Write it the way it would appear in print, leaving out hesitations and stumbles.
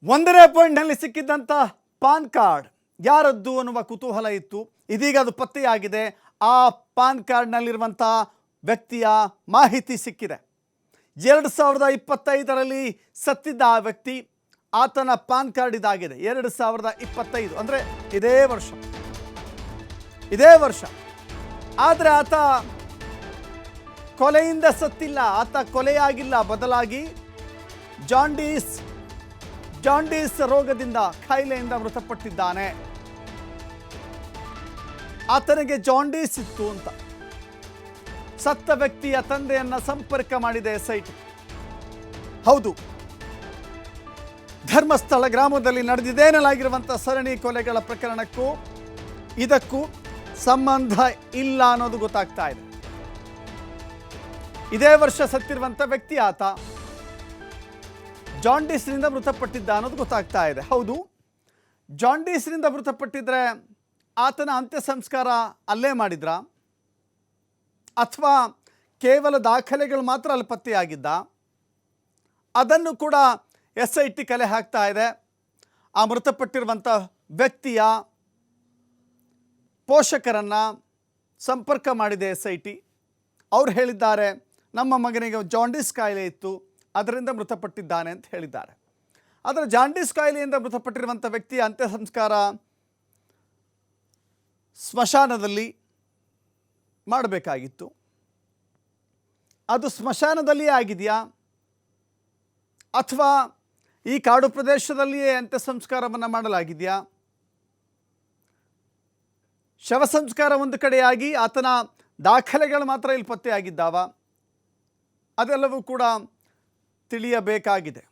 ಒಂದನೇ ಪಾಯಿಂಟ್ನಲ್ಲಿ ಸಿಕ್ಕಿದ್ದಂಥ PAN card ಯಾರದ್ದು ಅನ್ನುವ ಕುತೂಹಲ ಇತ್ತು. ಇದೀಗ ಅದು ಪತ್ತೆಯಾಗಿದೆ. ಆ ಪಾನ್ ಕಾರ್ಡ್ನಲ್ಲಿರುವಂಥ ವ್ಯಕ್ತಿಯ ಮಾಹಿತಿ ಸಿಕ್ಕಿದೆ. 2025ರಲ್ಲಿ ಸತ್ತಿದ್ದ ಆ ವ್ಯಕ್ತಿ, ಆತನ ಪಾನ್ ಕಾರ್ಡ್ ಇದಾಗಿದೆ. 2025 ಅಂದರೆ ಇದೇ ವರ್ಷ. ಆದರೆ ಆತ ಕೊಲೆಯಿಂದ ಸತ್ತಿಲ್ಲ, ಆತ ಕೊಲೆಯಾಗಿಲ್ಲ, ಬದಲಾಗಿ ಜಾಂಡೀಸ್ ರೋಗದಿಂದ, ಕಾಯಿಲೆಯಿಂದ ಮೃತಪಟ್ಟಿದ್ದಾನೆ. ಆತನಿಗೆ ಜಾಂಡೀಸ್ ಇತ್ತು ಅಂತ ಸತ್ತ ವ್ಯಕ್ತಿಯ ತಂದೆಯನ್ನ ಸಂಪರ್ಕ ಮಾಡಿದೆ SIT. ಹೌದು, ಧರ್ಮಸ್ಥಳ ಗ್ರಾಮದಲ್ಲಿ ನಡೆದಿದ್ದೇನಲಾಗಿರುವಂಥ ಸರಣಿ ಕೊಲೆಗಳ ಪ್ರಕರಣಕ್ಕೂ ಇದಕ್ಕೂ ಸಂಬಂಧ ಇಲ್ಲ ಅನ್ನೋದು ಗೊತ್ತಾಗ್ತಾ ಇದೆ. ಇದೇ ವರ್ಷ ಸತ್ತಿರುವಂಥ ವ್ಯಕ್ತಿ ಆತ ಜಾಂಡೀಸ್ನಿಂದ ಮೃತಪಟ್ಟಿದ್ದ ಅನ್ನೋದು ಗೊತ್ತಾಗ್ತಾ ಇದೆ. ಹೌದು, ಜಾಂಡೀಸ್ನಿಂದ ಮೃತಪಟ್ಟಿದ್ರೆ ಆತನ ಅಂತ್ಯ ಸಂಸ್ಕಾರ ಅಲ್ಲೇ ಮಾಡಿದ್ರ, ಅಥವಾ ಕೇವಲ ದಾಖಲೆಗಳು ಮಾತ್ರ ಅಲ್ಲಿ ಪತ್ತೆಯಾಗಿದ್ದ? ಅದನ್ನು ಕೂಡ SIT ಕಲೆ ಹಾಕ್ತಾ ಇದೆ. ಆ ಮೃತಪಟ್ಟಿರುವಂಥ ವ್ಯಕ್ತಿಯ ಪೋಷಕರನ್ನು ಸಂಪರ್ಕ ಮಾಡಿದೆ SIT. ಅವ್ರು ಹೇಳಿದ್ದಾರೆ, ನಮ್ಮ ಮಗನಿಗೆ ಜಾಂಡೀಸ್ ಕಾಯಿಲೆ ಇತ್ತು, ಅದರಿಂದ ಮೃತಪಟ್ಟಿದ್ದಾನೆ ಅಂತ ಹೇಳಿದ್ದಾರೆ. ಆದರೆ ಜಾಂಡೀಸ್ ಕಾಯಿಲೆಯಿಂದ ಮೃತಪಟ್ಟಿರುವಂಥ ವ್ಯಕ್ತಿಯ ಅಂತ್ಯ ಸಂಸ್ಕಾರ ಸ್ಮಶಾನದಲ್ಲಿ ಮಾಡಬೇಕಾಗಿತ್ತು. ಅದು ಸ್ಮಶಾನದಲ್ಲಿಯೇ ಆಗಿದೆಯಾ, ಅಥವಾ ಈ ಕಾಡು ಪ್ರದೇಶದಲ್ಲಿಯೇ ಅಂತ್ಯ ಸಂಸ್ಕಾರವನ್ನು ಮಾಡಲಾಗಿದೆಯಾ? ಶವ ಸಂಸ್ಕಾರ ಒಂದು ಕಡೆಯಾಗಿ ಆತನ ದಾಖಲೆಗಳು ಮಾತ್ರ ಇಲ್ಲಿ ಪತ್ತೆಯಾಗಿದ್ದಾವ? ಅದೆಲ್ಲವೂ ಕೂಡ ತಿಳಿಯಬೇಕಾಗಿದೆ.